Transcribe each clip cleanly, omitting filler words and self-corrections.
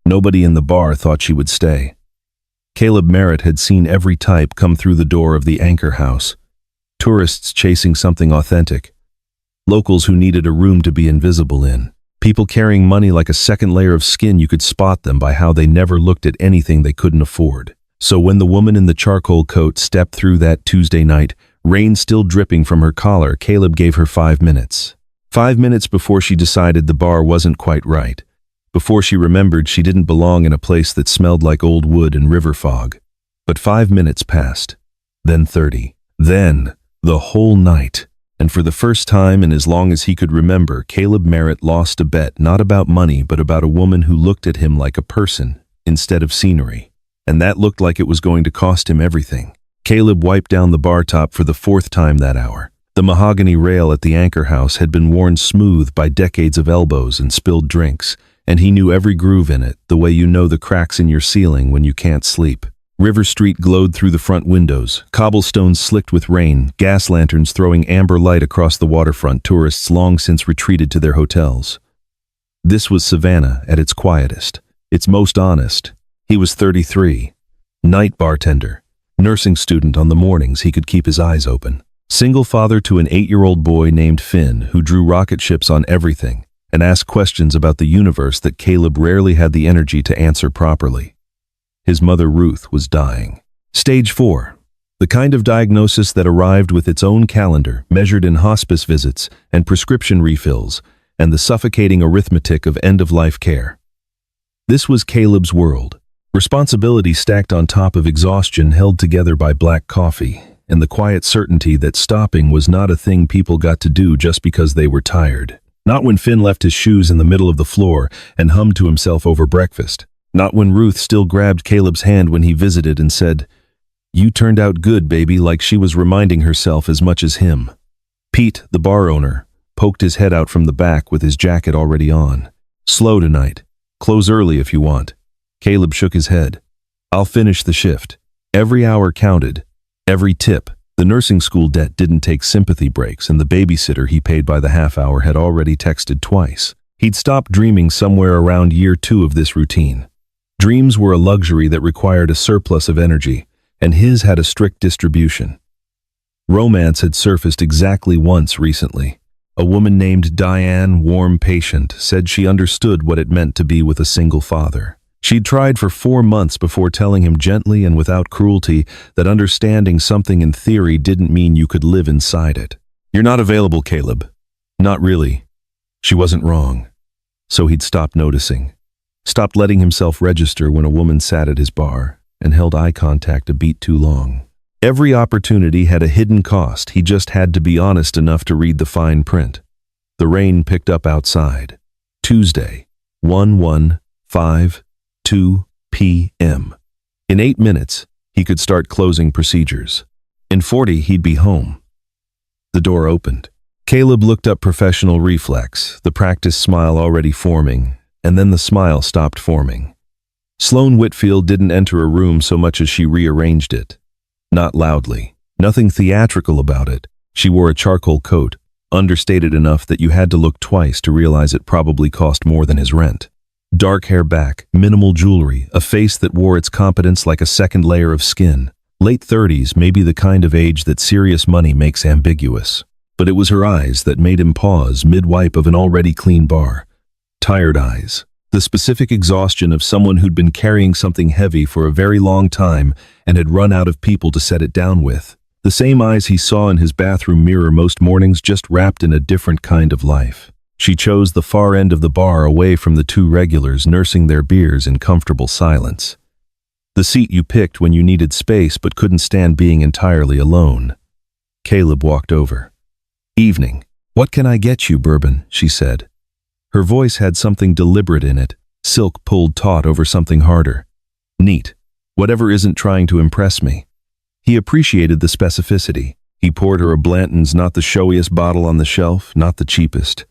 Nobody in the bar thought she would stay. Caleb Merritt had seen every type come through the door of the Anchor House. Tourists chasing something authentic. Locals who needed a room to be invisible in. People carrying money like a second layer of skin. You could spot them by how they never looked at anything they couldn't afford. So when the woman in the charcoal coat stepped through that Tuesday night, rain still dripping from her collar, Caleb gave her 5 minutes. 5 minutes before she decided the bar wasn't quite right. Before she remembered she didn't belong in a place that smelled like old wood and river fog. But 5 minutes passed. Then 30. Then the whole night. And for the first time in as long as he could remember, Caleb Merritt lost a bet, not about money, but about a woman who looked at him like a person instead of scenery. And that looked like it was going to cost him everything. Caleb wiped down the bar top for the 4th time that hour. The mahogany rail at the Anchor House had been worn smooth by decades of elbows and spilled drinks, and he knew every groove in it, the way you know the cracks in your ceiling when you can't sleep. River Street glowed through the front windows, cobblestones slicked with rain, gas lanterns throwing amber light across the waterfront. Tourists long since retreated to their hotels. This was Savannah at its quietest, its most honest. He was 33, night bartender, nursing student. On the mornings he could keep his eyes open. Single father to an 8-year-old boy named Finn who drew rocket ships on everything and asked questions about the universe that Caleb rarely had the energy to answer properly. His mother Ruth was dying. Stage 4. The kind of diagnosis that arrived with its own calendar, measured in hospice visits and prescription refills, and the suffocating arithmetic of end-of-life care. This was Caleb's world. Responsibility stacked on top of exhaustion, held together by black coffee, and the quiet certainty that stopping was not a thing people got to do just because they were tired. Not when Finn left his shoes in the middle of the floor and hummed to himself over breakfast. Not when Ruth still grabbed Caleb's hand when he visited and said, "You turned out good, baby," like she was reminding herself as much as him. Pete, the bar owner, poked his head out from the back with his jacket already on. "Slow tonight. Close early if you want." Caleb shook his head. "I'll finish the shift." Every hour counted. Every tip. The nursing school debt didn't take sympathy breaks, and the babysitter he paid by the half hour had already texted twice. He'd stopped dreaming somewhere around year 2 of this routine. Dreams were a luxury that required a surplus of energy, and his had a strict distribution. Romance had surfaced exactly once recently. A woman named Diane, warm patient, said she understood what it meant to be with a single father. She'd tried for 4 months before telling him gently and without cruelty that understanding something in theory didn't mean you could live inside it. "You're not available, Caleb." "Not really." She wasn't wrong. So he'd stopped noticing. Stopped letting himself register when a woman sat at his bar and held eye contact a beat too long. Every opportunity had a hidden cost. He just had to be honest enough to read the fine print. The rain picked up outside. Tuesday, 1:15 p.m. In 8 minutes, he could start closing procedures. In 40, he'd be home. The door opened. Caleb looked up, professional reflex, the practice smile already forming, and then the smile stopped forming. Sloane Whitfield didn't enter a room so much as she rearranged it. Not loudly. Nothing theatrical about it. She wore a charcoal coat, understated enough that you had to look twice to realize it probably cost more than his rent. Dark hair back, minimal jewelry, a face that wore its competence like a second layer of skin. Late 30s, maybe the kind of age that serious money makes ambiguous. But it was her eyes that made him pause mid-wipe of an already clean bar. Tired eyes. The specific exhaustion of someone who'd been carrying something heavy for a very long time and had run out of people to set it down with. The same eyes he saw in his bathroom mirror most mornings, just wrapped in a different kind of life. She chose the far end of the bar, away from the 2 regulars nursing their beers in comfortable silence. The seat you picked when you needed space but couldn't stand being entirely alone. Caleb walked over. "Evening. What can I get you, bourbon?" she said. Her voice had something deliberate in it, silk pulled taut over something harder. "Neat. Whatever isn't trying to impress me." He appreciated the specificity. He poured her a Blanton's, not the showiest bottle on the shelf, not the cheapest.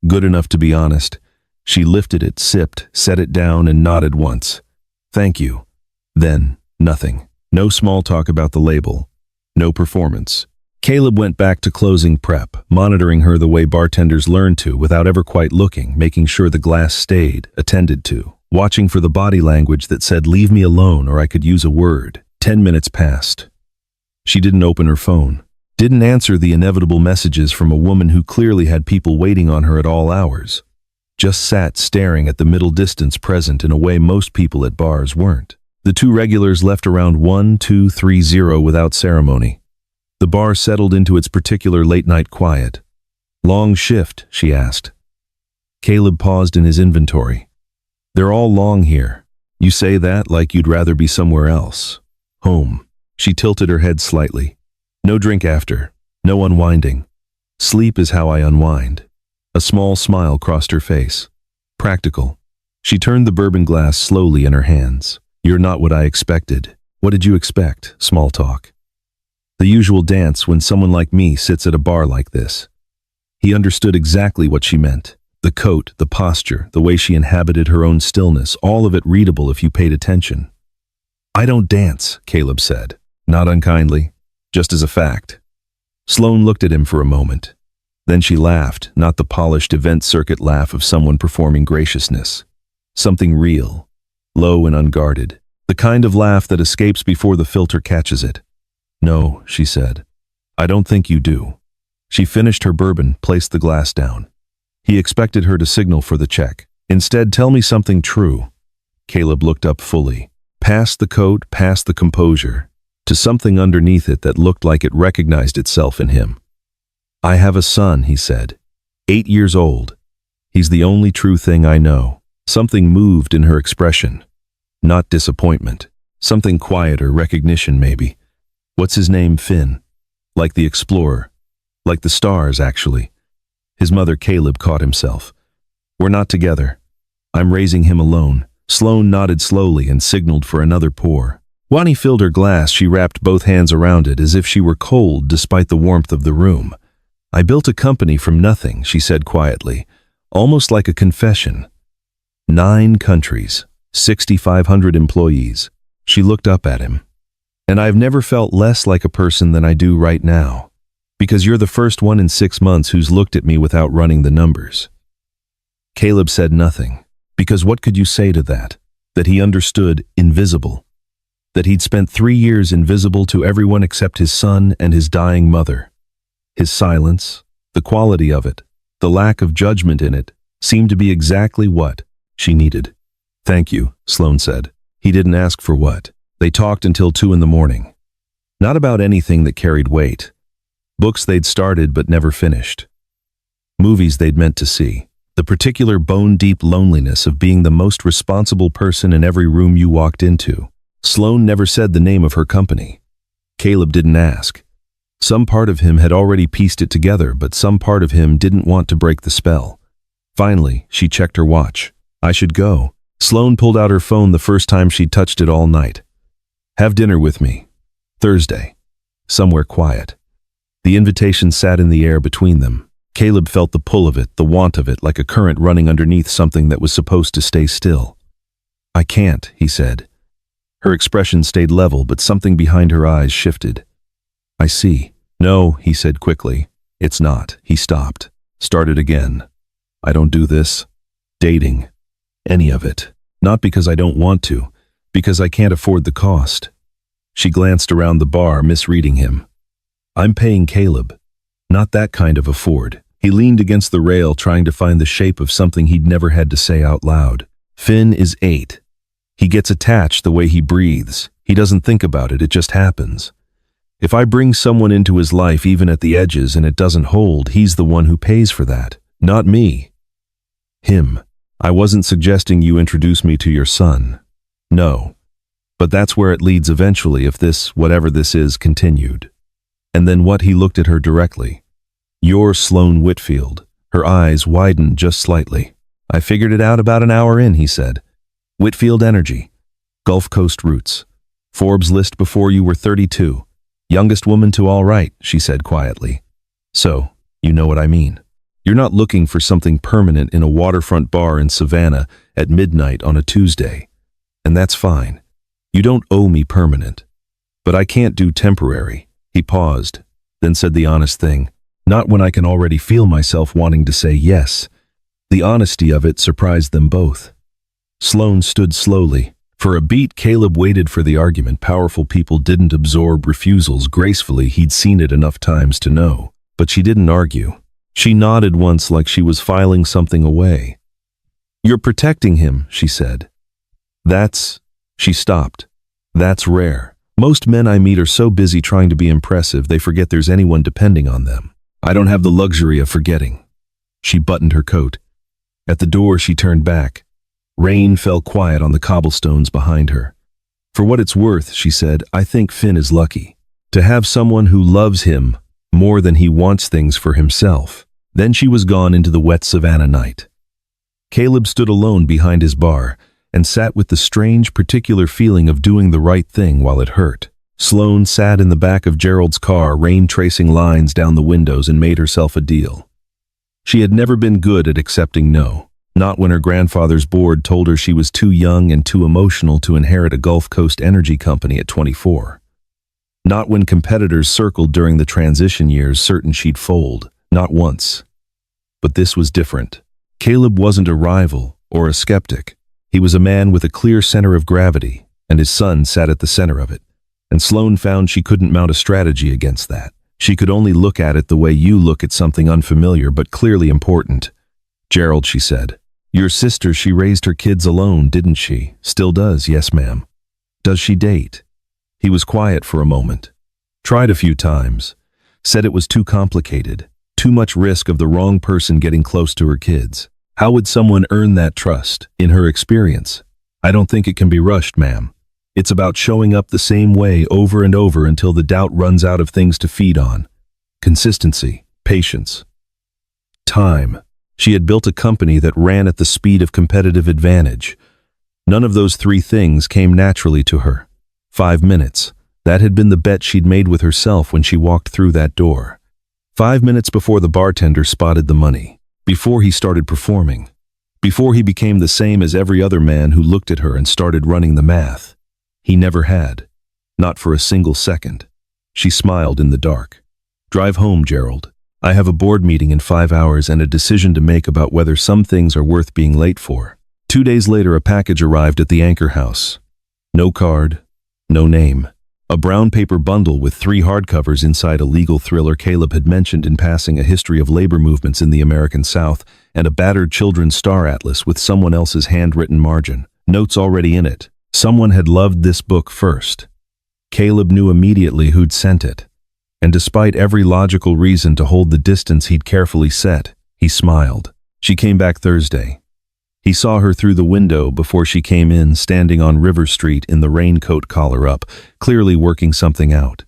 Good enough to be honest. She lifted it, sipped, set it down, and nodded once. "Thank you." Then, nothing. No small talk about the label. No performance. Caleb went back to closing prep, monitoring her the way bartenders learn to without ever quite looking, making sure the glass stayed, attended to. watching for the body language that said, "Leave me alone," or I could use a word. 10 minutes passed. She didn't open her phone, didn't answer the inevitable messages from a woman who clearly had people waiting on her at all hours. Just sat staring at the middle distance present in a way most people at bars weren't. The two regulars left around 1230 without ceremony. The bar settled into its particular late-night quiet. "Long shift?" she asked. Caleb paused in his inventory. "They're all long here. You say that like you'd rather be somewhere else. Home." She tilted her head slightly. "No drink after. No unwinding. Sleep is how I unwind." A small smile crossed her face. Practical. She turned the bourbon glass slowly in her hands. "You're not what I expected." "What did you expect?" Small talk. "The usual dance when someone like me sits at a bar like this." He understood exactly what she meant. The coat, the posture, the way she inhabited her own stillness, all of it readable if you paid attention. "I don't dance," Caleb said. Not unkindly, just as a fact. Sloane looked at him for a moment. Then she laughed, not the polished event circuit laugh of someone performing graciousness. Something real, low and unguarded. The kind of laugh that escapes before the filter catches it. "No," she said. "I don't think you do." She finished her bourbon, placed the glass down. He expected her to signal for the check. "Instead, tell me something true." Caleb looked up fully, past the coat, past the composure, to something underneath it that looked like it recognized itself in him. "I have a son," he said. 8 years old. He's the only true thing I know." Something moved in her expression. Not disappointment. Something quieter, recognition maybe. "What's his name?" "Finn." "Like the explorer." "Like the stars, actually." His mother, Caleb, caught himself. "We're not together. I'm raising him alone." Sloane nodded slowly and signaled for another pour. When he filled her glass, she wrapped both hands around it as if she were cold despite the warmth of the room. "I built a company from nothing," she said quietly, almost like a confession. 9 countries, 6,500 employees. She looked up at him. "And I've never felt less like a person than I do right now. Because you're the first one in 6 months who's looked at me without running the numbers." Caleb said nothing, because what could you say to that? That he understood invisible. That he'd spent 3 years invisible to everyone except his son and his dying mother. His silence, the quality of it, the lack of judgment in it, seemed to be exactly what she needed. "Thank you," Sloane said. He didn't ask for what. They talked until 2 in the morning. Not about anything that carried weight. Books they'd started but never finished. Movies they'd meant to see. The particular bone-deep loneliness of being the most responsible person in every room you walked into. Sloane never said the name of her company. Caleb didn't ask. Some part of him had already pieced it together, but some part of him didn't want to break the spell. Finally, she checked her watch. "I should go." Sloane pulled out her phone the first time she'd touched it all night. "Have dinner with me. Thursday. Somewhere quiet." The invitation sat in the air between them. Caleb felt the pull of it, the want of it, like a current running underneath something that was supposed to stay still. "I can't," he said. Her expression stayed level, but something behind her eyes shifted. "I see." "No," he said quickly. "It's not." He stopped. Started again. "I don't do this. Dating. Any of it. Not because I don't want to, because I can't afford the cost." She glanced around the bar, misreading him. "I'm paying Caleb. Not that kind of afford." He leaned against the rail, trying to find the shape of something he'd never had to say out loud. "Finn is 8. He gets attached the way he breathes. He doesn't think about it, it just happens. If I bring someone into his life even at the edges and it doesn't hold, he's the one who pays for that, not me." "Him. I wasn't suggesting you introduce me to your son. No. But that's where it leads eventually if this, whatever this is, continued." And then what? He looked at her directly. "You're Sloane Whitfield." Her eyes widened just slightly. "I figured it out about an hour in," he said. "Whitfield Energy. Gulf Coast roots. Forbes list before you were 32. Youngest woman to all right," she said quietly. "So, you know what I mean. You're not looking for something permanent in a waterfront bar in Savannah at midnight on a Tuesday. And that's fine. You don't owe me permanent. But I can't do temporary." He paused, then said the honest thing. "Not when I can already feel myself wanting to say yes." The honesty of it surprised them both. Sloane stood slowly. For a beat, Caleb waited for the argument. Powerful people didn't absorb refusals gracefully. He'd seen it enough times to know. But she didn't argue. She nodded once like she was filing something away. "You're protecting him," she said. She stopped. "That's rare. Most men I meet are so busy trying to be impressive, they forget there's anyone depending on them. I don't have the luxury of forgetting." She buttoned her coat. At the door, she turned back. Rain fell quiet on the cobblestones behind her. "For what it's worth," she said, "I think Finn is lucky. To have someone who loves him more than he wants things for himself." Then she was gone into the wet savannah night. Caleb stood alone behind his bar and sat with the strange, particular feeling of doing the right thing while it hurt. Sloane sat in the back of Gerald's car, rain tracing lines down the windows, and made herself a deal. She had never been good at accepting no. Not when her grandfather's board told her she was too young and too emotional to inherit a Gulf Coast energy company at 24. Not when competitors circled during the transition years, certain she'd fold. Not once. But this was different. Caleb wasn't a rival or a skeptic. He was a man with a clear center of gravity, and his son sat at the center of it. And Sloane found she couldn't mount a strategy against that. She could only look at it the way you look at something unfamiliar but clearly important. "Gerald," she said, "your sister, she raised her kids alone, didn't she?" "Still does, yes ma'am." "Does she date?" He was quiet for a moment. "Tried a few times. Said it was too complicated. Too much risk of the wrong person getting close to her kids. How would someone earn that trust, in her experience? I don't think it can be rushed, ma'am. It's about showing up the same way over and over until the doubt runs out of things to feed on. Consistency, patience, time." She had built a company that ran at the speed of competitive advantage. None of those three things came naturally to her. 5 minutes. That had been the bet she'd made with herself when she walked through that door. 5 minutes before the bartender spotted the money. Before he started performing. Before he became the same as every other man who looked at her and started running the math. He never had. Not for a single second. She smiled in the dark. "Drive home, Gerald. I have a board meeting in 5 hours and a decision to make about whether some things are worth being late for." 2 days later, a package arrived at the Anchor House. No card, no name. A brown paper bundle with 3 hardcovers inside a legal thriller Caleb had mentioned in passing, a history of labor movements in the American South, and a battered children's star atlas with someone else's handwritten margin. Notes already in it. Someone had loved this book first. Caleb knew immediately who'd sent it. And despite every logical reason to hold the distance he'd carefully set, he smiled. She came back Thursday. He saw her through the window before she came in, standing on River Street in the raincoat collar up, clearly working something out.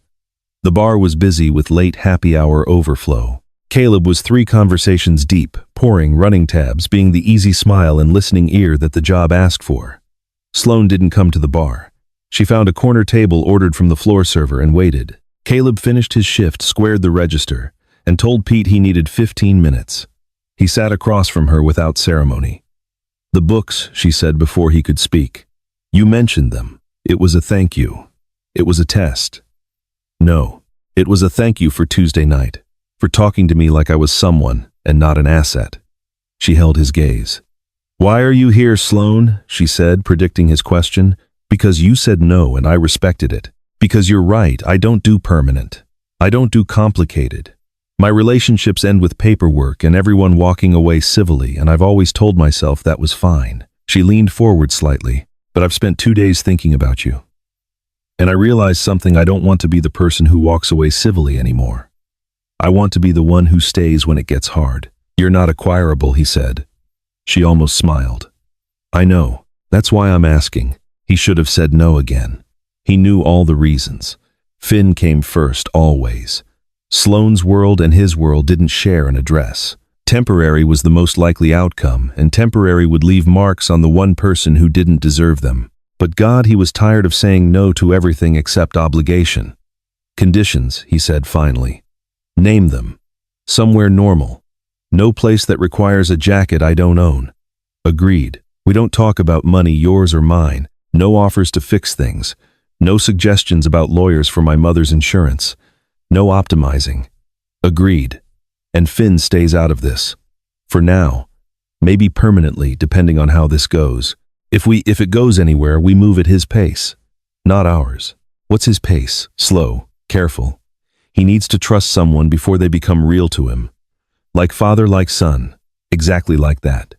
The bar was busy with late happy hour overflow. Caleb was 3 conversations deep, pouring, running tabs, being the easy smile and listening ear that the job asked for. Sloane didn't come to the bar. She found a corner table ordered from the floor server and waited. Caleb finished his shift, squared the register, and told Pete he needed 15 minutes. He sat across from her without ceremony. "The books," she said before he could speak. "You mentioned them. It was a thank you. It was a test." "No, it was a thank you for Tuesday night, for talking to me like I was someone and not an asset." She held his gaze. "Why are you here, Sloane?" she said, predicting his question. "Because you said no and I respected it. Because you're right, I don't do permanent. I don't do complicated. My relationships end with paperwork and everyone walking away civilly, and I've always told myself that was fine." She leaned forward slightly. "But I've spent 2 days thinking about you. And I realized something. I don't want to be the person who walks away civilly anymore. I want to be the one who stays when it gets hard." "You're not acquirable," he said. She almost smiled. "I know. That's why I'm asking." He should have said no again. He knew all the reasons. Finn came first, always. Sloane's world and his world didn't share an address. Temporary was the most likely outcome, and temporary would leave marks on the one person who didn't deserve them. But God, he was tired of saying no to everything except obligation. "Conditions," he said finally. "Name them. Somewhere normal. No place that requires a jacket I don't own." "Agreed. We don't talk about money, yours or mine. No offers to fix things. No suggestions about lawyers for my mother's insurance. No optimizing." "Agreed. And Finn stays out of this. For now. Maybe permanently, depending on how this goes. If it goes anywhere, we move at his pace, not ours. What's his pace? Slow, careful. He needs to trust someone before they become real to him. Like father, like son. Exactly like that.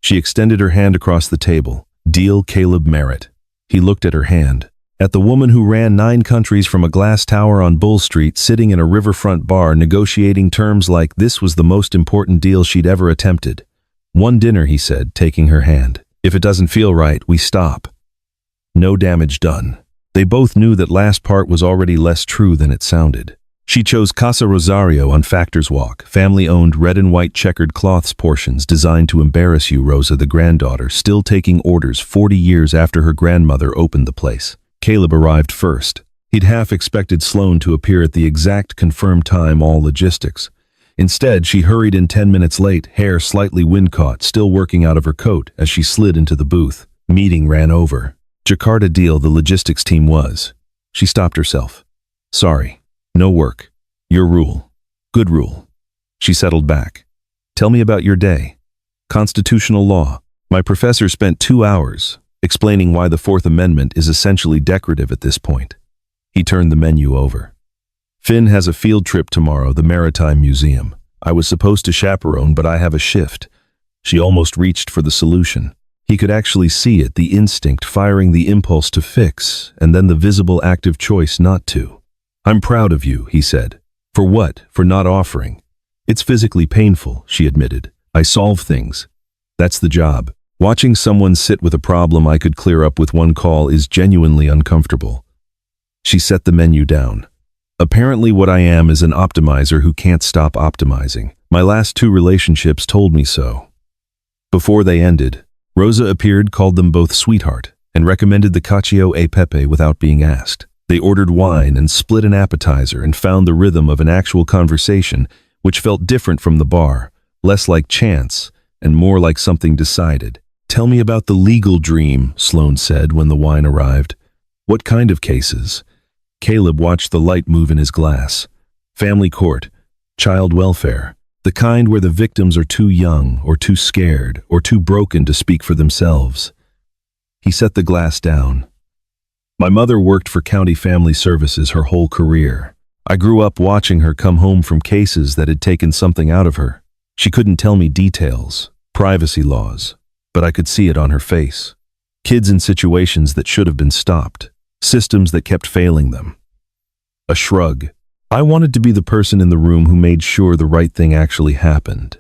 She extended her hand across the table. Deal Caleb Merritt. He looked at her hand. At the woman who ran 9 countries from a glass tower on Bull Street, sitting in a riverfront bar negotiating terms like this was the most important deal she'd ever attempted. One dinner, he said, taking her hand. If it doesn't feel right, we stop. No damage done. They both knew that last part was already less true than it sounded. She chose Casa Rosario on Factor's Walk, family-owned red and white checkered cloths portions designed to embarrass you, Rosa, the granddaughter, still taking orders 40 years after her grandmother opened the place. Caleb arrived first. He'd half expected Sloane to appear at the exact confirmed time, all logistics. Instead, she hurried in 10 minutes late, hair slightly wind-caught, still working out of her coat as she slid into the booth. Meeting ran over. Jakarta deal the logistics team was. She stopped herself. Sorry. No work. Your rule. Good rule. She settled back. Tell me about your day. Constitutional law. My professor spent 2 hours explaining why the Fourth Amendment is essentially decorative at this point. He turned the menu over. Finn has a field trip tomorrow, the Maritime Museum. I was supposed to chaperone, but I have a shift. She almost reached for the solution. He could actually see it, the instinct firing the impulse to fix, and then the visible active choice not to. I'm proud of you, he said. For what? For not offering. It's physically painful, she admitted. I solve things. That's the job. Watching someone sit with a problem I could clear up with one call is genuinely uncomfortable. She set the menu down. Apparently what I am is an optimizer who can't stop optimizing. My last 2 relationships told me so. Before they ended, Rosa appeared, called them both sweetheart, and recommended the cacio e pepe without being asked. They ordered wine and split an appetizer and found the rhythm of an actual conversation, which felt different from the bar, less like chance and more like something decided. Tell me about the legal dream, Sloane said when the wine arrived. What kind of cases? Caleb watched the light move in his glass. Family court, child welfare, the kind where the victims are too young or too scared or too broken to speak for themselves. He set the glass down. My mother worked for County Family Services her whole career. I grew up watching her come home from cases that had taken something out of her. She couldn't tell me details, privacy laws, but I could see it on her face. Kids in situations that should have been stopped, systems that kept failing them. A shrug. I wanted to be the person in the room who made sure the right thing actually happened.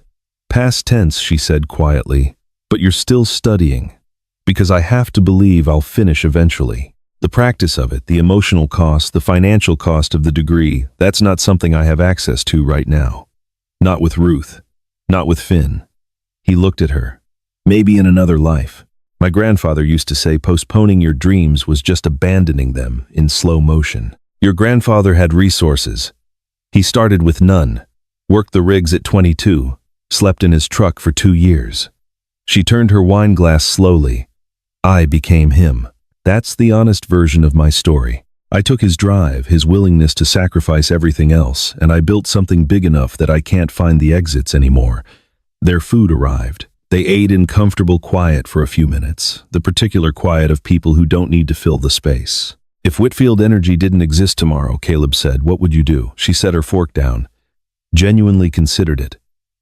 Past tense, she said quietly, but you're still studying, because I have to believe I'll finish eventually. The practice of it, the emotional cost, the financial cost of the degree, that's not something I have access to right now. Not with Ruth. Not with Finn. He looked at her. Maybe in another life. My grandfather used to say postponing your dreams was just abandoning them in slow motion. Your grandfather had resources. He started with none, worked the rigs at 22, slept in his truck for 2 years. She turned her wine glass slowly. I became him. That's the honest version of my story. I took his drive, his willingness to sacrifice everything else, and I built something big enough that I can't find the exits anymore. Their food arrived. They ate in comfortable quiet for a few minutes, the particular quiet of people who don't need to fill the space. If Whitfield Energy didn't exist tomorrow, Caleb said, what would you do? She set her fork down. Genuinely considered it.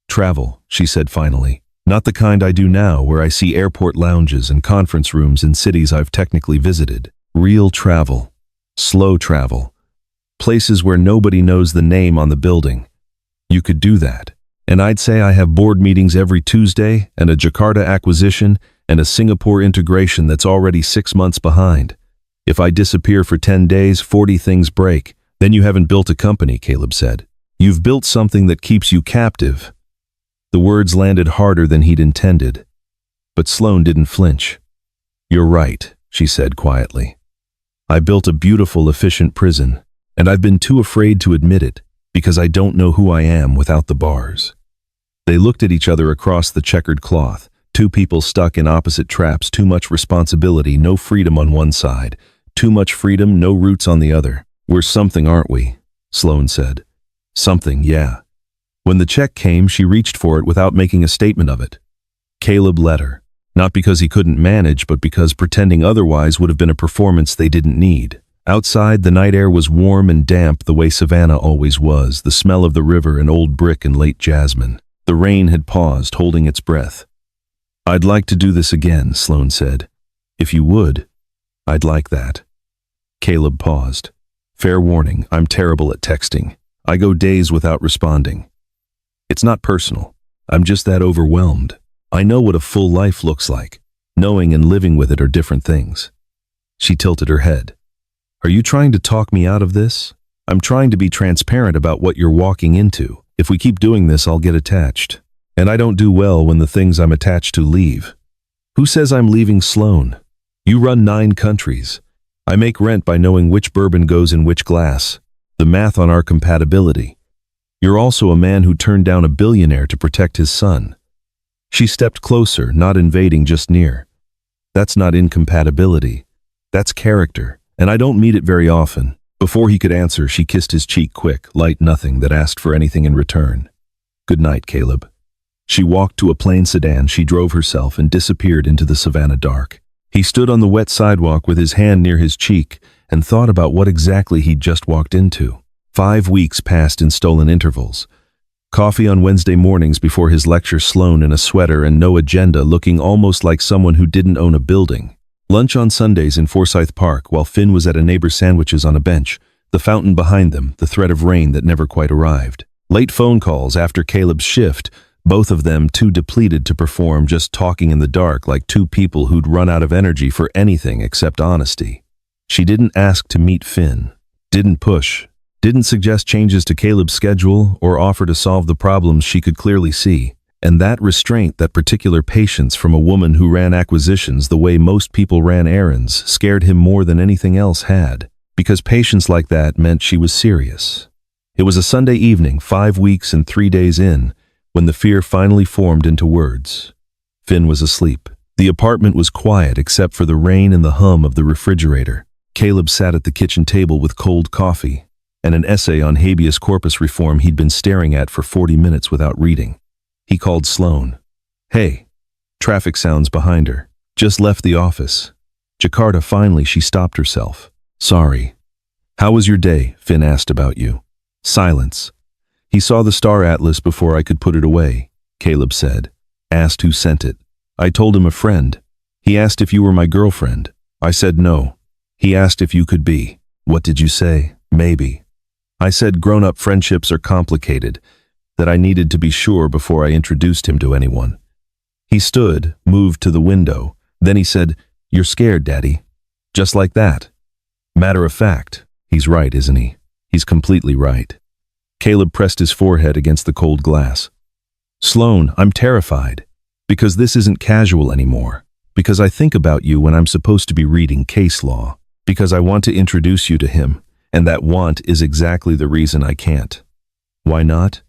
Travel, she said finally. Not the kind I do now, where I see airport lounges and conference rooms in cities I've technically visited. Real travel. Slow travel. Places where nobody knows the name on the building. You could do that. And I'd say I have board meetings every Tuesday and a Jakarta acquisition and a Singapore integration that's already 6 months behind. If I disappear for 10 days, 40 things break. Then you haven't built a company, Caleb said. You've built something that keeps you captive. The words landed harder than he'd intended. But Sloane didn't flinch. You're right, she said quietly. I built a beautiful, efficient prison, and I've been too afraid to admit it because I don't know who I am without the bars. They looked at each other across the checkered cloth, 2 people stuck in opposite traps, too much responsibility, no freedom on one side, too much freedom, no roots on the other. We're something, aren't we? Sloane said. Something, yeah. When the check came, she reached for it without making a statement of it. Caleb let her. Not because he couldn't manage, but because pretending otherwise would have been a performance they didn't need. Outside, the night air was warm and damp the way Savannah always was, the smell of the river and old brick and late jasmine. The rain had paused, holding its breath. "I'd like to do this again," Sloane said. "If you would, I'd like that." Caleb paused. "Fair warning, I'm terrible at texting. I go days without responding. It's not personal. I'm just that overwhelmed. I know what a full life looks like. Knowing and living with it are different things." She tilted her head. "Are you trying to talk me out of this? I'm trying to be transparent about what you're walking into. If we keep doing this, I'll get attached. And I don't do well when the things I'm attached to leave. Who says I'm leaving Sloane? You run 9 countries. I make rent by knowing which bourbon goes in which glass. The math on our compatibility. You're also a man who turned down a billionaire to protect his son." She stepped closer, not invading, just near. "That's not incompatibility. That's character, and I don't meet it very often." Before he could answer, she kissed his cheek quick, light nothing that asked for anything in return. "Good night, Caleb." She walked to a plain sedan she drove herself and disappeared into the Savannah dark. He stood on the wet sidewalk with his hand near his cheek and thought about what exactly he'd just walked into. 5 weeks passed in stolen intervals. Coffee on Wednesday mornings before his lecture, Sloane in a sweater and no agenda, looking almost like someone who didn't own a building. Lunch on Sundays in Forsyth Park while Finn was at a neighbor's sandwiches on a bench, the fountain behind them, the threat of rain that never quite arrived. Late phone calls after Caleb's shift, both of them too depleted to perform, just talking in the dark like two people who'd run out of energy for anything except honesty. She didn't ask to meet Finn, didn't push, didn't suggest changes to Caleb's schedule or offer to solve the problems she could clearly see. And that restraint, that particular patience from a woman who ran acquisitions the way most people ran errands, scared him more than anything else had, because patience like that meant she was serious. It was a Sunday evening, 5 weeks and 3 days in, when the fear finally formed into words. Finn was asleep. The apartment was quiet except for the rain and the hum of the refrigerator. Caleb sat at the kitchen table with cold coffee and an essay on habeas corpus reform he'd been staring at for 40 minutes without reading. He called Sloane. "Hey." Traffic sounds behind her. "Just left the office." Jakarta, finally she stopped herself. "Sorry." "How was your day?" Finn asked. "About you." Silence. "He saw the star atlas before I could put it away," Caleb said. "Asked who sent it. I told him a friend. He asked if you were my girlfriend. I said no. He asked if you could be. What did you say? Maybe. I said grown-up friendships are complicated, that I needed to be sure before I introduced him to anyone." He stood, moved to the window. Then he said, "You're scared, Daddy." Just like that. Matter of fact, he's right, isn't he? He's completely right. Caleb pressed his forehead against the cold glass. "Sloane, I'm terrified. Because this isn't casual anymore. Because I think about you when I'm supposed to be reading case law. Because I want to introduce you to him, and that want is exactly the reason I can't." "Why not?"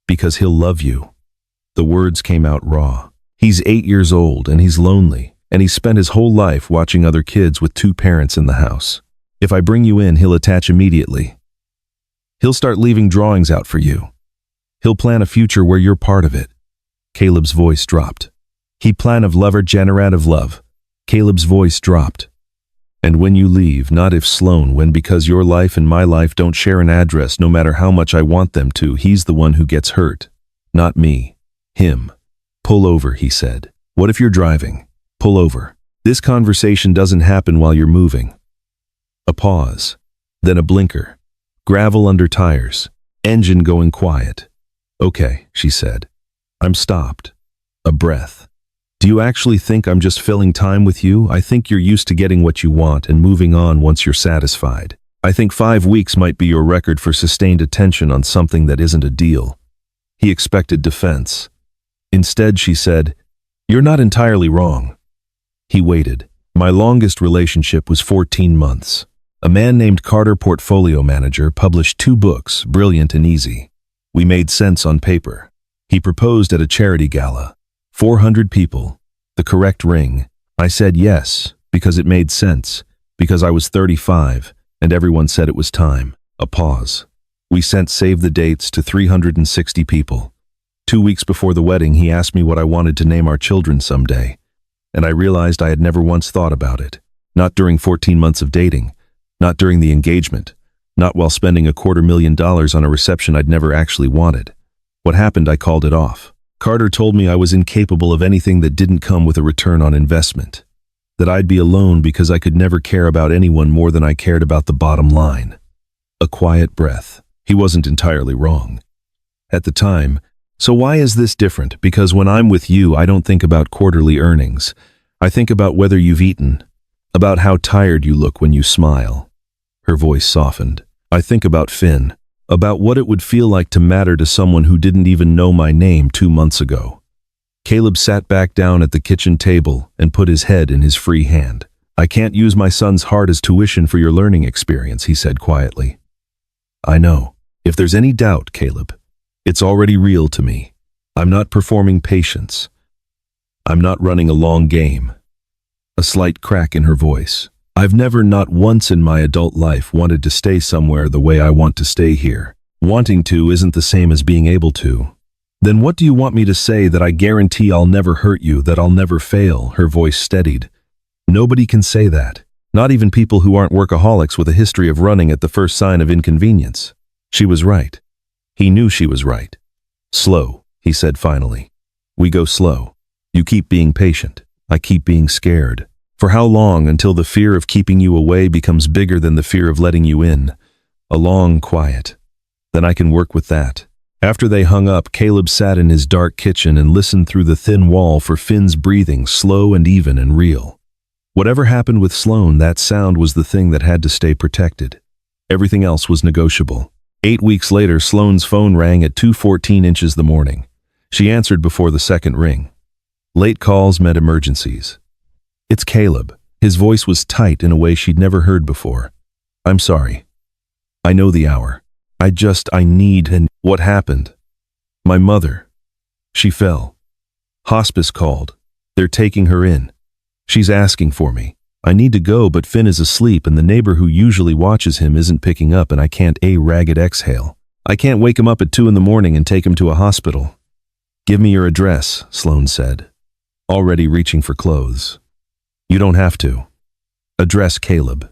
"Because he'll love you." The words came out raw. He's 8 years old and he's lonely, and he's spent his whole life watching other kids with 2 parents in the house. If I bring you in, he'll attach immediately. He'll start leaving drawings out for you. He'll plan a future where you're part of it. Caleb's voice dropped. He plan of lover generative love. Caleb's voice dropped. "And when you leave, not if Sloane, when because your life and my life don't share an address no matter how much I want them to, he's the one who gets hurt. Not me. Him." "Pull over," he said. "What if you're driving? Pull over. This conversation doesn't happen while you're moving." A pause. Then a blinker. Gravel under tires. Engine going quiet. "Okay," she said. "I'm stopped." A breath. "Do you actually think I'm just filling time with you? I think you're used to getting what you want and moving on once you're satisfied. I think 5 weeks might be your record for sustained attention on something that isn't a deal." He expected defense. Instead, she said, "You're not entirely wrong." He waited. "My longest relationship was 14 months. A man named Carter, portfolio manager, published 2 books, brilliant and easy. We made sense on paper. He proposed at a charity gala. 400 people. The correct ring. I said yes, because it made sense, because I was 35, and everyone said it was time." A pause. "We sent save the dates to 360 people. 2 weeks before the wedding, he asked me what I wanted to name our children someday. and I realized I had never once thought about it. Not during 14 months of dating, not during the engagement, not while spending $250,000 on a reception I'd never actually wanted. What happened, I called it off. Carter told me I was incapable of anything that didn't come with a return on investment. That I'd be alone because I could never care about anyone more than I cared about the bottom line. A quiet breath. He wasn't entirely wrong. At the time, so why is this different? Because when I'm with you, I don't think about quarterly earnings. I think about whether you've eaten, about how tired you look when you smile. Her voice softened. I think about Finn, about what it would feel like to matter to someone who didn't even know my name 2 months ago. Caleb sat back down at the kitchen table and put his head in his free hand. I can't use my son's heart as tuition for your learning experience, he said quietly. I know. If there's any doubt, Caleb, it's already real to me. I'm not performing patience. I'm not running a long game. A slight crack in her voice. I've never, not once in my adult life, wanted to stay somewhere the way I want to stay here. Wanting to isn't the same as being able to. Then what do you want me to say, that I guarantee I'll never hurt you, that I'll never fail? Her voice steadied. Nobody can say that. Not even people who aren't workaholics with a history of running at the first sign of inconvenience. She was right. He knew she was right. Slow, he said finally. We go slow. You keep being patient. I keep being scared. For how long, until the fear of keeping you away becomes bigger than the fear of letting you in? A long quiet. Then I can work with that. After they hung up, Caleb sat in his dark kitchen and listened through the thin wall for Finn's breathing, slow and even and real. Whatever happened with Sloane, that sound was the thing that had to stay protected. Everything else was negotiable. 8 weeks later, Sloane's phone rang at 2:14 inches the morning. She answered before the second ring. Late calls meant emergencies. It's Caleb. His voice was tight in a way she'd never heard before. I'm sorry. I know the hour. I need. And what happened? My mother. She fell. Hospice called. They're taking her in. She's asking for me. I need to go, but Finn is asleep and the neighbor who usually watches him isn't picking up, and I can't ragged exhale. I can't wake him up at 2 in the morning and take him to a hospital. Give me your address, Sloane said, already reaching for clothes. You don't have to. Address Caleb.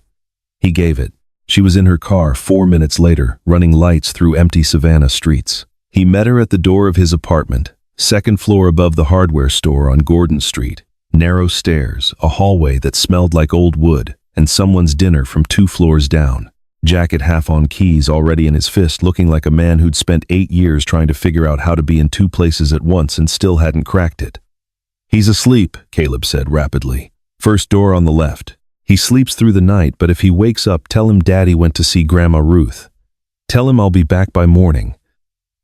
He gave it. She was in her car 4 minutes later, running lights through empty Savannah streets. He met her at the door of his apartment, second floor above the hardware store on Gordon Street. Narrow stairs, a hallway that smelled like old wood, and someone's dinner from 2 floors down. Jacket half on, keys already in his fist, looking like a man who'd spent 8 years trying to figure out how to be in 2 places at once and still hadn't cracked it. He's asleep, Caleb said rapidly. First door on the left. He sleeps through the night, but if he wakes up, tell him Daddy went to see Grandma Ruth. Tell him I'll be back by morning.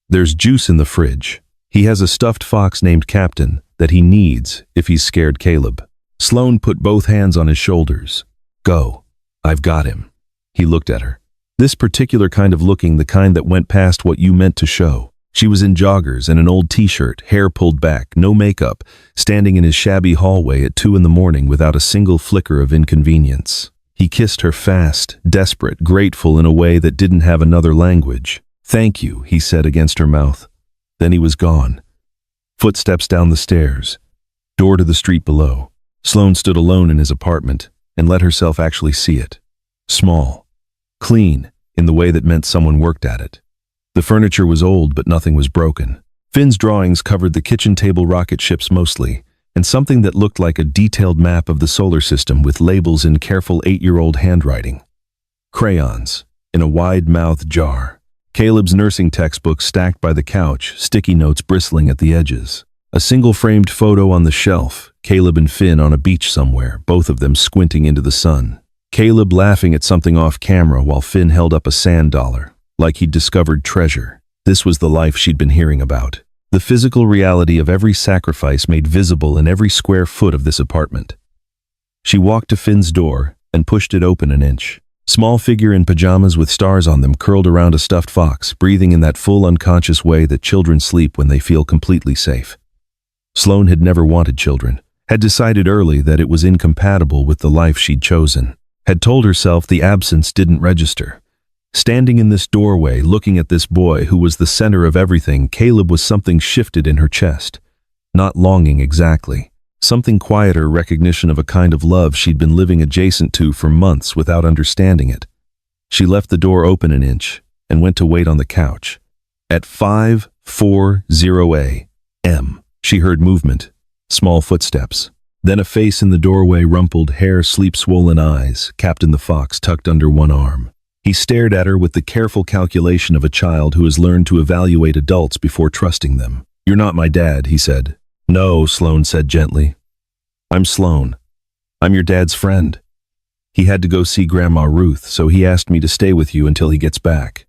There's juice in the fridge. He has a stuffed fox named Captain that he needs if he's scared Caleb. Sloane put both hands on his shoulders. Go. I've got him. He looked at her. This particular kind of looking, the kind that went past what you meant to show. She was in joggers and an old t-shirt, hair pulled back, no makeup, standing in his shabby hallway at 2 in the morning without a single flicker of inconvenience. He kissed her fast, desperate, grateful in a way that didn't have another language. Thank you, he said against her mouth. Then he was gone. Footsteps down the stairs. Door to the street below. Sloane stood alone in his apartment and let herself actually see it. Small. Clean, in the way that meant someone worked at it. The furniture was old, but nothing was broken. Finn's drawings covered the kitchen table rocket ships mostly, and something that looked like a detailed map of the solar system with labels in careful 8-year-old handwriting. Crayons, in a wide-mouthed jar. Caleb's nursing textbook stacked by the couch, sticky notes bristling at the edges. A single framed photo on the shelf, Caleb and Finn on a beach somewhere, both of them squinting into the sun. Caleb laughing at something off camera while Finn held up a sand dollar, like he'd discovered treasure. This was the life she'd been hearing about. The physical reality of every sacrifice made visible in every square foot of this apartment. She walked to Finn's door and pushed it open an inch. Small figure in pajamas with stars on them curled around a stuffed fox, breathing in that full unconscious way that children sleep when they feel completely safe. Sloane had never wanted children, had decided early that it was incompatible with the life she'd chosen, had told herself the absence didn't register. Standing in this doorway, looking at this boy who was the center of everything, Caleb was something shifted in her chest. Not longing exactly, Something quieter, recognition of a kind of love she'd been living adjacent to for months without understanding it. She left the door open an inch and went to wait on the couch. At 5:40 a.m., she heard movement, small footsteps. Then a face in the doorway, rumpled hair, sleep-swollen eyes, Captain the Fox tucked under one arm. He stared at her with the careful calculation of a child who has learned to evaluate adults before trusting them. "You're not my dad," he said. "No," Sloane said gently. "I'm Sloane. I'm your dad's friend. He had to go see Grandma Ruth, so he asked me to stay with you until he gets back."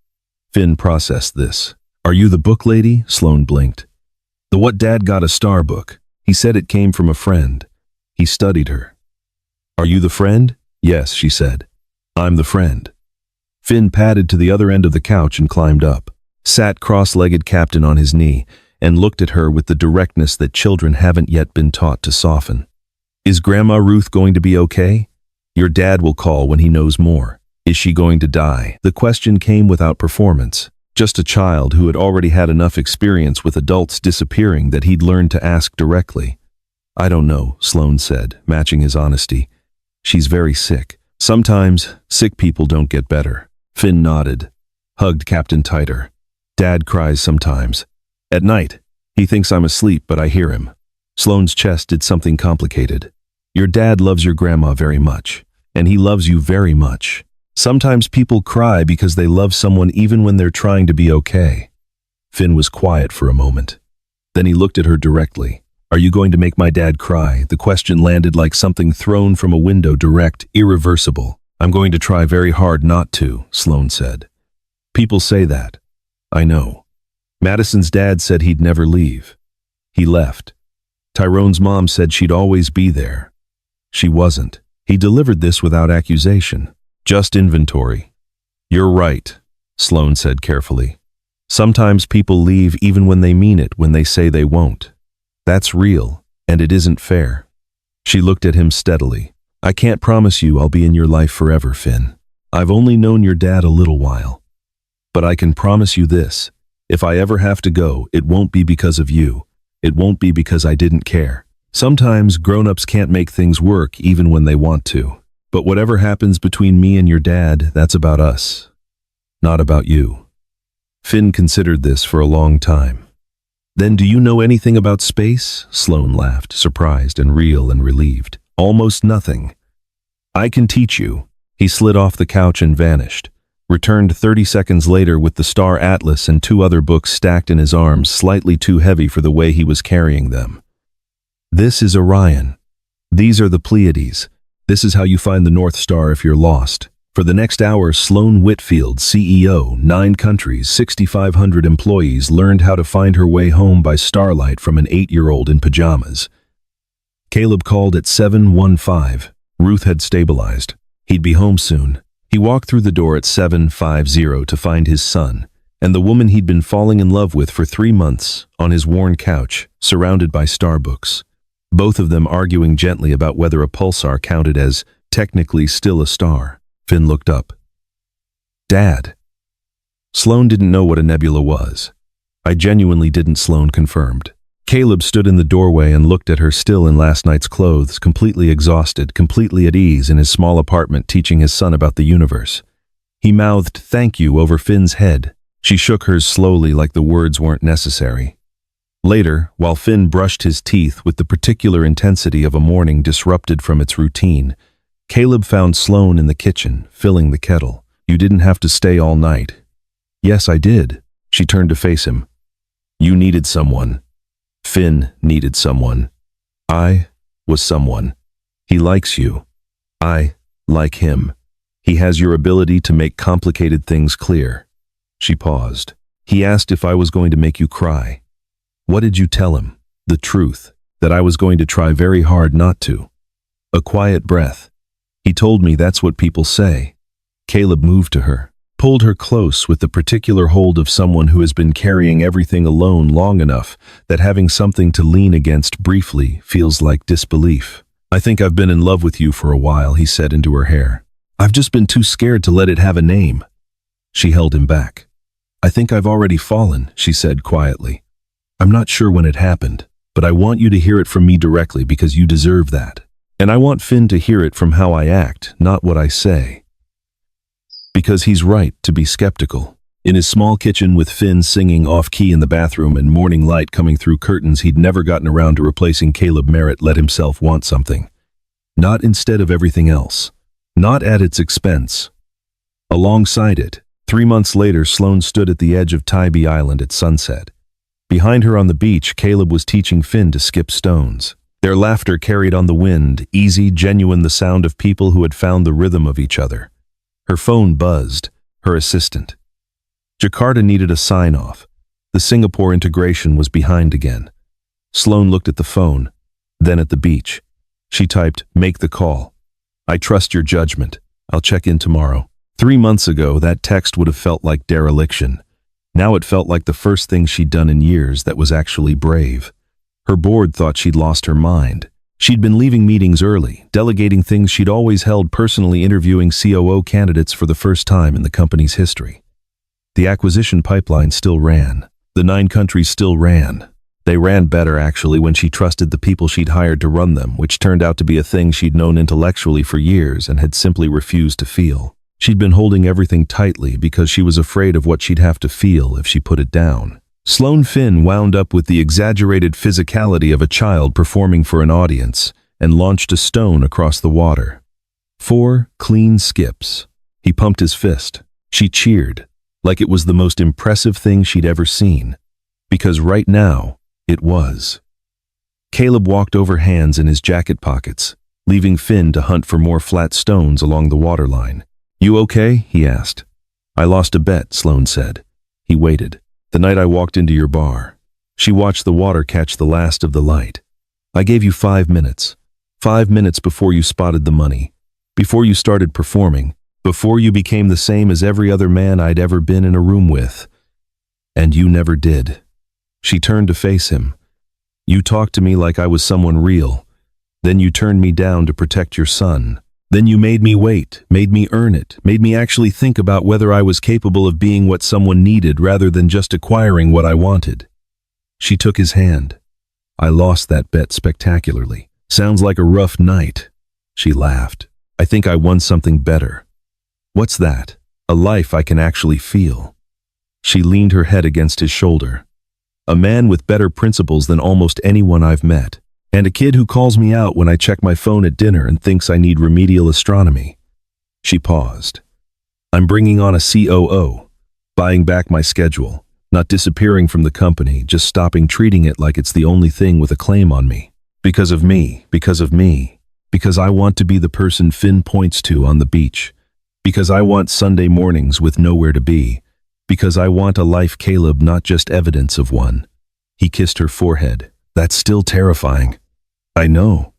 Finn processed this. "Are you the book lady?" Sloane blinked. "The what Dad got a star book. He said it came from a friend. He studied her." "Are you the friend?" "Yes," she said. "I'm the friend." Finn padded to the other end of the couch and climbed up, sat cross-legged Captain on his knee, and looked at her with the directness that children haven't yet been taught to soften. "Is Grandma Ruth going to be okay? Your dad will call when he knows more. Is she going to die?" The question came without performance. Just a child who had already had enough experience with adults disappearing that he'd learned to ask directly. "I don't know," Sloane said, matching his honesty. "She's very sick. Sometimes sick people don't get better." Finn nodded, hugged Captain tighter. "Dad cries sometimes. At night, he thinks I'm asleep, but I hear him." Sloane's chest did something complicated. "Your dad loves your grandma very much, and he loves you very much. Sometimes people cry because they love someone even when they're trying to be okay." Finn was quiet for a moment. Then he looked at her directly. "Are you going to make my dad cry?" The question landed like something thrown from a window, direct, irreversible. "I'm going to try very hard not to," Sloane said. "People say that. I know. Madison's dad said he'd never leave. He left. Tyrone's mom said she'd always be there. She wasn't." He delivered this without accusation, just inventory. "You're right," Sloane said carefully. "Sometimes people leave even when they mean it, when they say they won't. That's real, and it isn't fair." She looked at him steadily. "I can't promise you I'll be in your life forever, Finn. I've only known your dad a little while. But I can promise you this. If I ever have to go, it won't be because of you. It won't be because I didn't care. Sometimes grown-ups can't make things work even when they want to. But whatever happens between me and your dad, that's about us, not about you." Finn considered this for a long time. "Then do you know anything about space?" Sloane laughed, surprised and real and relieved. "Almost nothing. I can teach you." He slid off the couch and vanished, returned 30 seconds later with the Star Atlas and 2 other books stacked in his arms, slightly too heavy for the way he was carrying them. "This is Orion. These are the Pleiades. This is how you find the North Star if you're lost." For the next hour, Sloane Whitfield, CEO, 9 countries, 6,500 employees, learned how to find her way home by starlight from an 8-year-old in pajamas. Caleb called at 7:15. Ruth had stabilized. He'd be home soon. He walked through the door at 7:50 to find his son, and the woman he'd been falling in love with for 3 months, on his worn couch, surrounded by star books. Both of them arguing gently about whether a pulsar counted as technically still a star. Finn looked up. "Dad." Sloane didn't know what a nebula was. "I genuinely didn't," Sloane confirmed. Caleb stood in the doorway and looked at her, still in last night's clothes, completely exhausted, completely at ease in his small apartment, teaching his son about the universe. He mouthed "thank you" over Finn's head. She shook hers slowly, like the words weren't necessary. Later, while Finn brushed his teeth with the particular intensity of a morning disrupted from its routine, Caleb found Sloane in the kitchen, filling the kettle. "You didn't have to stay all night." "Yes, I did." She turned to face him. "You needed someone." Finn needed someone. "I was someone. He likes you. I like him. He has your ability to make complicated things clear." She paused. "He asked if I was going to make you cry." "What did you tell him?" "The truth, that I was going to try very hard not to." A quiet breath. "He told me that's what people say." Caleb moved to her, pulled her close with the particular hold of someone who has been carrying everything alone long enough that having something to lean against briefly feels like disbelief. "I think I've been in love with you for a while," he said into her hair. "I've just been too scared to let it have a name." She held him back. "I think I've already fallen," she said quietly. "I'm not sure when it happened, but I want you to hear it from me directly because you deserve that. And I want Finn to hear it from how I act, not what I say. Because he's right to be skeptical. In his small kitchen with Finn singing off-key in the bathroom and morning light coming through curtains, he'd never gotten around to replacing Caleb Merritt let himself want something. Not instead of everything else. Not at its expense. Alongside it, 3 months later, Sloane stood at the edge of Tybee Island at sunset. Behind her on the beach, Caleb was teaching Finn to skip stones. Their laughter carried on the wind, easy, genuine, the sound of people who had found the rhythm of each other. Her phone buzzed, her assistant. Jakarta needed a sign-off. The Singapore integration was behind again. Sloane looked at the phone, then at the beach. She typed, "Make the call. I trust your judgment. I'll check in tomorrow." 3 months ago, that text would have felt like dereliction. Now it felt like the first thing she'd done in years that was actually brave. Her board thought she'd lost her mind. She'd been leaving meetings early, delegating things she'd always held personally, interviewing COO candidates for the first time in the company's history. The acquisition pipeline still ran. The 9 countries still ran. They ran better, actually, when she trusted the people she'd hired to run them, which turned out to be a thing she'd known intellectually for years and had simply refused to feel. She'd been holding everything tightly because she was afraid of what she'd have to feel if she put it down. Sloane Finn wound up with the exaggerated physicality of a child performing for an audience and launched a stone across the water. 4 clean skips. He pumped his fist. She cheered, like it was the most impressive thing she'd ever seen. Because right now, it was. Caleb walked over, hands in his jacket pockets, leaving Finn to hunt for more flat stones along the waterline. "You okay?" he asked. "I lost a bet," Sloane said. He waited. "The night I walked into your bar." She watched the water catch the last of the light. "I gave you 5 minutes. 5 minutes before you spotted the money. Before you started performing. Before you became the same as every other man I'd ever been in a room with. And you never did." She turned to face him. "You talked to me like I was someone real. Then you turned me down to protect your son. Then you made me wait, made me earn it, made me actually think about whether I was capable of being what someone needed rather than just acquiring what I wanted." She took his hand. "I lost that bet spectacularly. Sounds like a rough night." She laughed. "I think I won something better." "What's that?" "A life I can actually feel." She leaned her head against his shoulder. "A man with better principles than almost anyone I've met. And a kid who calls me out when I check my phone at dinner and thinks I need remedial astronomy." She paused. "I'm bringing on a COO, buying back my schedule, not disappearing from the company, just stopping treating it like it's the only thing with a claim on me. Because of me, because of me, because I want to be the person Finn points to on the beach. Because I want Sunday mornings with nowhere to be. Because I want a life, Caleb, not just evidence of one." He kissed her forehead. "That's still terrifying." "I know."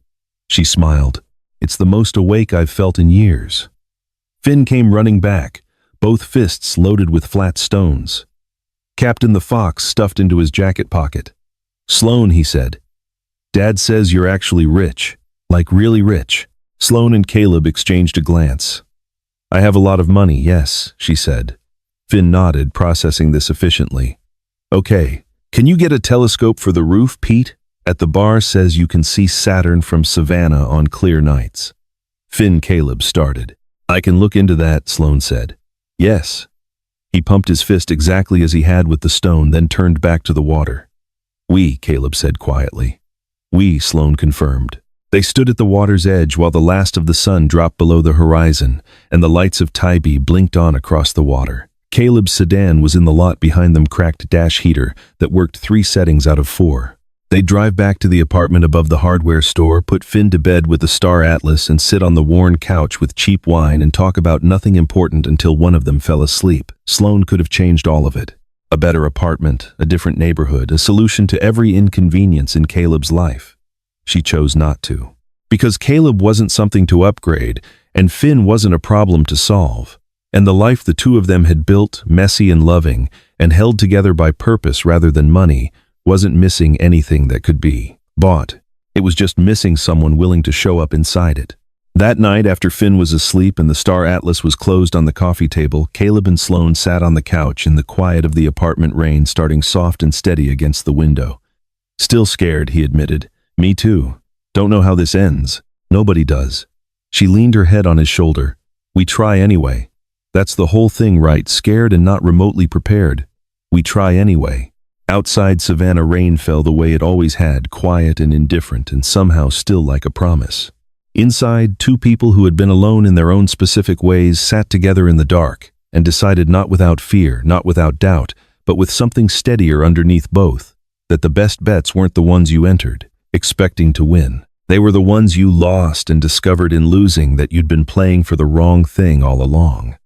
She smiled. "It's the most awake I've felt in years." Finn came running back, both fists loaded with flat stones. Captain the Fox stuffed into his jacket pocket. "Sloane," he said. "Dad says you're actually rich. Like really rich." Sloane and Caleb exchanged a glance. "I have a lot of money, yes," she said. Finn nodded, processing this efficiently. "Okay, can you get a telescope for the roof, Pete? At the bar says you can see Saturn from Savannah on clear nights." Caleb started. "I can look into that," Sloane said. "Yes." He pumped his fist exactly as he had with the stone, then turned back to the water. "We," Caleb said quietly. "We," Sloane confirmed. They stood at the water's edge while the last of the sun dropped below the horizon, and the lights of Tybee blinked on across the water. Caleb's sedan was in the lot behind them, cracked dash heater that worked 3 settings out of 4. They'd drive back to the apartment above the hardware store, put Finn to bed with the Star Atlas, and sit on the worn couch with cheap wine and talk about nothing important until one of them fell asleep. Sloane could have changed all of it. A better apartment, a different neighborhood, a solution to every inconvenience in Caleb's life. She chose not to. Because Caleb wasn't something to upgrade, and Finn wasn't a problem to solve. And the life the two of them had built, messy and loving, and held together by purpose rather than money, wasn't missing anything that could be bought. It was just missing someone willing to show up inside it. That night, after Finn was asleep and the Star Atlas was closed on the coffee table, Caleb and Sloane sat on the couch in the quiet of the apartment, rain starting soft and steady against the window. Still scared, he admitted. Me too. Don't know how this ends. Nobody does. She leaned her head on his shoulder. We try anyway. That's the whole thing, right? Scared and not remotely prepared. We try anyway. Outside, Savannah rain fell the way it always had, quiet and indifferent, and somehow still like a promise. Inside, two people who had been alone in their own specific ways sat together in the dark and decided, not without fear, not without doubt, but with something steadier underneath both, that the best bets weren't the ones you entered, expecting to win. They were the ones you lost and discovered in losing that you'd been playing for the wrong thing all along.